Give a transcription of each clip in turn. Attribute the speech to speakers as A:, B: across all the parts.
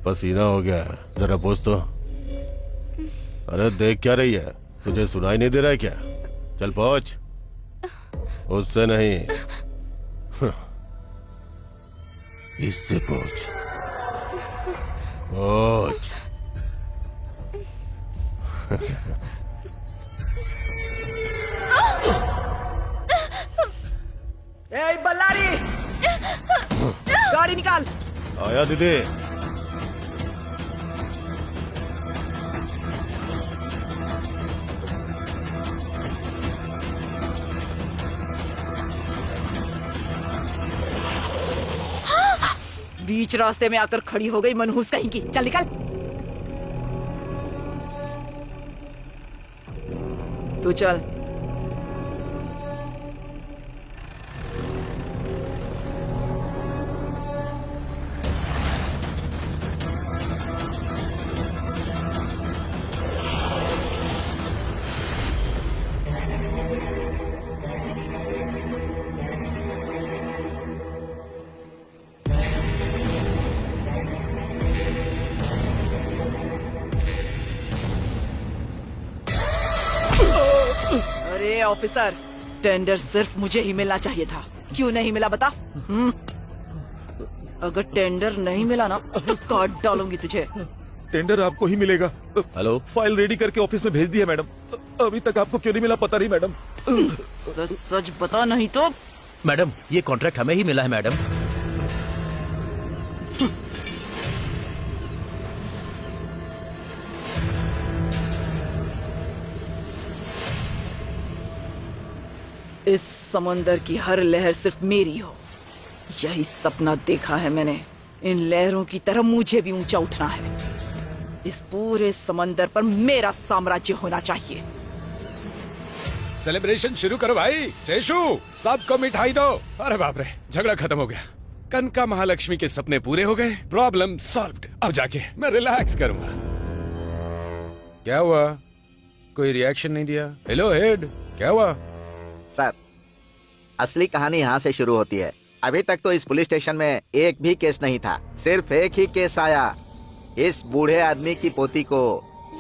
A: पसीना हो गया है, जरा पोछ तो। अरे देख क्या रही है, तुझे सुनाई नहीं दे रहा है क्या? चल पोछ। उससे नहीं, इससे पोछ। पोछ।
B: ए बल्लारी, गाड़ी निकाल।
A: आया दीदी।
B: बीच रास्ते में आकर खड़ी हो गई मनहूस कहीं की। चल निकल। तू चल। अरे ऑफिसर, टेंडर सिर्फ मुझे ही मिलना चाहिए था। क्यों नहीं मिला बता? अगर टेंडर नहीं मिला ना तो काट डालूंगी तुझे।
C: टेंडर आपको ही मिलेगा।
A: हेलो,
C: फाइल रेडी करके ऑफिस में भेज दिया मैडम। अभी तक आपको क्यों नहीं मिला पता नहीं मैडम।
B: सच सच बता, नहीं तो।
D: मैडम ये कॉन्ट्रैक्ट हमें ही मिला है मैडम।
B: इस समंदर की हर लहर सिर्फ मेरी हो, यही सपना देखा है मैंने। इन लहरों की तरह मुझे भी ऊंचा उठना है। इस पूरे समंदर पर मेरा साम्राज्य होना चाहिए।
E: सेलिब्रेशन शुरू करो भाई। शेषु, सबको मिठाई दो। अरे बाप रे, झगड़ा खत्म हो गया। कनका महालक्ष्मी के सपने पूरे हो गए। Problem solved. अब जाके मैं रिलैक्स करूंगा। क्या हुआ? कोई रिएक्शन नहीं दिया? हेलो हेड, क्या हुआ?
F: सर, असली कहानी यहाँ से शुरू होती है। अभी तक तो इस पुलिस स्टेशन में एक भी केस नहीं था। सिर्फ एक ही केस आया। इस बूढ़े आदमी की पोती को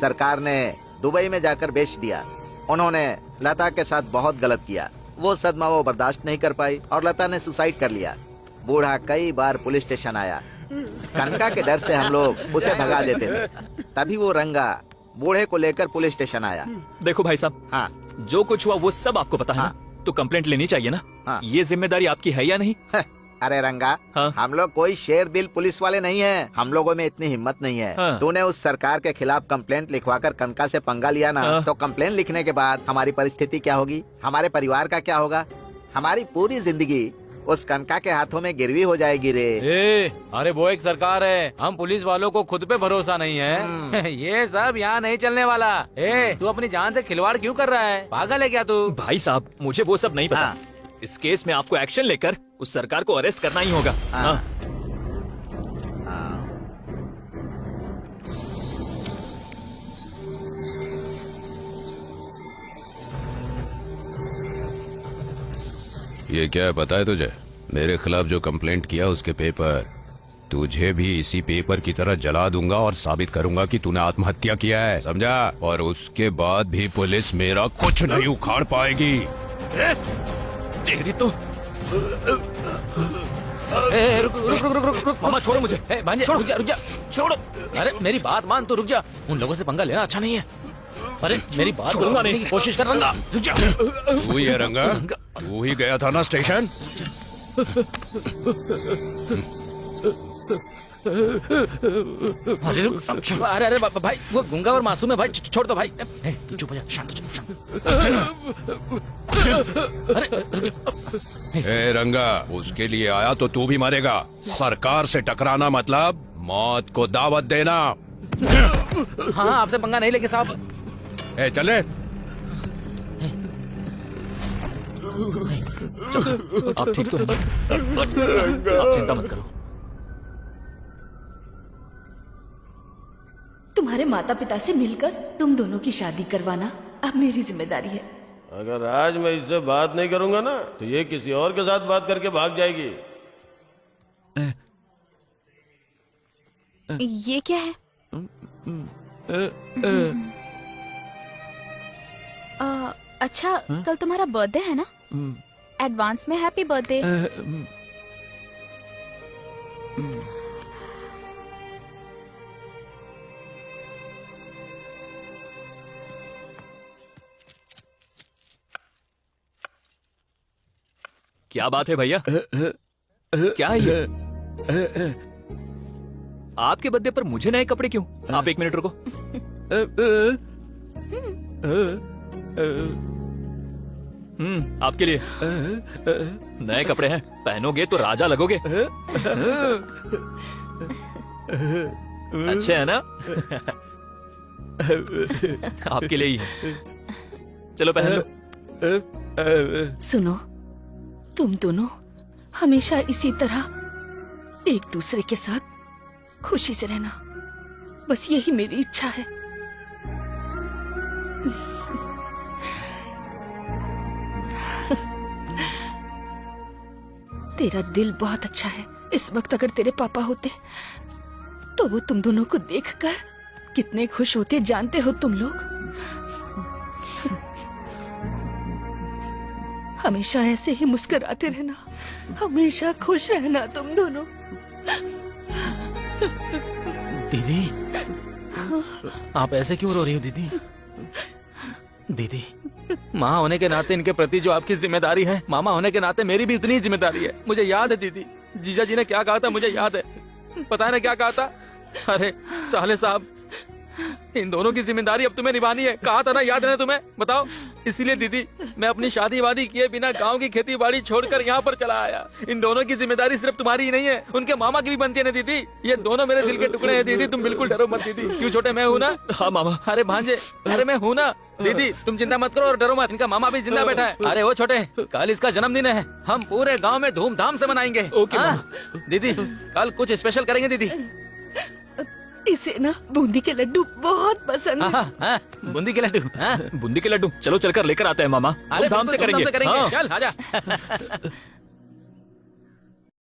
F: सरकार ने दुबई में जाकर बेच दिया। उन्होंने लता के साथ बहुत गलत किया। वो सदमा वो बर्दाश्त नहीं कर पाई और लता ने सुसाइड कर लिया। बूढ़ा कई बार पुलिस स्टेशन आया। कनका के डर से हम लोग उसे भगा देते थे। तभी वो रंगा बूढ़े को लेकर पुलिस स्टेशन आया।
D: देखो भाई साहब,
F: हाँ
D: जो कुछ हुआ वो सब आपको पता है
F: हाँ।
D: ना? तो कंप्लेंट लेनी चाहिए ना?
F: हाँ।
D: ये जिम्मेदारी आपकी है या नहीं?
F: अरे रंगा,
D: हाँ।
F: हम लोग कोई शेर दिल पुलिस वाले नहीं हैं। हम लोगों में इतनी हिम्मत नहीं है।
D: हाँ।
F: तूने उस सरकार के खिलाफ कंप्लेंट लिखवाकर कनका से पंगा लिया ना,
D: हाँ।
F: तो कंप्लेंट लिखने के बाद हमारी परिस्थिति क्या होगी? हमारे परिवार का क्या होगा? हमारी पूरी जिंदगी उस कनका के हाथों में गिरवी हो जाएगी रे।
G: अरे वो एक सरकार है, हम पुलिस वालों को खुद पे भरोसा नहीं है। ये सब यहाँ नहीं चलने वाला। तू अपनी जान से खिलवाड़ क्यों कर रहा है? पागल है क्या तू?
D: भाई साहब, मुझे वो सब नहीं पता।
F: हाँ।
D: इस केस में आपको एक्शन लेकर उस सरकार को अरेस्ट करना ही होगा।
F: हाँ।
D: हाँ।
E: ये क्या है पता है तुझे? मेरे खिलाफ जो कंप्लेंट किया उसके पेपर। तुझे भी इसी पेपर की तरह जला दूंगा और साबित करूंगा कि तूने आत्महत्या किया है, समझा? और उसके बाद भी पुलिस मेरा कुछ नहीं उखाड़ पाएगी।
D: तेरी तो
G: रुक रुक रुक रुक रुक, मामा छोड़ो मुझे। भांजे रुक जा, छोड़ो। अरे मेरी बात मान, तो रुक जा। उन लोगों से पंगा लेना अच्छा नहीं है। अरे मेरी बात
D: छोड़ूंगा नहीं।
G: कोशिश कर रंगा।
D: रुक जा।
E: तू ही है रंगा? तू ही गया था ना स्टेशन?
G: अरे रुक, अरे अरे भाई, वो गुंगा और मासूम है भाई, छोड़ दो भाई। तू चुप हो जा, शांत हो जा, अरे
E: ए रंगा, उसके लिए आया तो तू भी मरेगा। सरकार से टकराना मतलब मौत को दावत देना।
G: हाँ आपसे पंगा नहीं लेके साहब।
E: ए चले।
D: आप ठीक तो हैं? आप चिंता मत करो।
H: तुम्हारे माता पिता से मिलकर तुम दोनों की शादी करवाना अब मेरी जिम्मेदारी है।
A: अगर आज मैं इससे बात नहीं करूंगा ना, तो ये किसी और के साथ बात करके भाग जाएगी।
I: ये क्या है? अच्छा, कल तुम्हारा बर्थडे है ना? एडवांस में हैप्पी बर्थडे।
D: क्या बात है भैया? क्या है ये? आपके बर्थडे पर मुझे नए कपड़े क्यों? आप 1 मिनट रुको। आपके लिए नए कपड़े हैं, पहनोगे तो राजा लगोगे। अच्छे है ना? आपके लिए ही है, चलो पहन लो।
H: सुनो, तुम दोनों हमेशा इसी तरह एक दूसरे के साथ खुशी से रहना, बस यही मेरी इच्छा है। तेरा दिल बहुत अच्छा है। इस वक्त अगर तेरे पापा होते तो वो तुम दोनों को देखकर कितने खुश होते, जानते हो तुम लोग। हमेशा ऐसे ही मुस्कुराते रहना, हमेशा खुश रहना तुम दोनों।
G: दीदी, आप ऐसे क्यों रो रही हो दीदी? दीदी, माँ होने के नाते इनके प्रति जो आपकी जिम्मेदारी है, मामा होने के नाते मेरी भी इतनी जिम्मेदारी है। मुझे याद है दीदी, जीजा जी ने क्या कहा था, मुझे याद है। पता है ना क्या कहा था? अरे साले साहब, इन दोनों की जिम्मेदारी अब तुम्हें निभानी है, कहा था ना, याद है ना तुम्हें? बताओ। इसीलिए दीदी, मैं अपनी शादी वादी किए बिना गांव की खेती बाड़ी छोड़कर यहाँ पर चला आया। इन दोनों की जिम्मेदारी सिर्फ तुम्हारी ही नहीं है, उनके मामा की भी बनती है ना दीदी। ये दोनों मेरे दिल के टुकड़े हैं दीदी, तुम बिल्कुल डरो मत दीदी। क्यों छोटे, मैं हूँ ना?
D: हाँ मामा।
G: अरे भांजे, अरे मैं हूँ ना दीदी, तुम चिंता मत करो और डरो मत, इनका मामा भी जिंदा बैठा है। अरे वो छोटे, कल इसका जन्मदिन है, हम पूरे गांव में धूमधाम से मनाएंगे।
D: ओके
G: दीदी, कल कुछ स्पेशल करेंगे दीदी।
H: इसे ना बूंदी के लड्डू बहुत पसंद है।
G: बूंदी के लड्डू?
D: बूंदी के लड्डू, चलो चलकर लेकर आते हैं मामा।
G: अरे
D: धूमधाम से
G: बिल्कुल,
D: करेंगे।
G: धूमधाम से
D: हाँ।
G: चल आजा।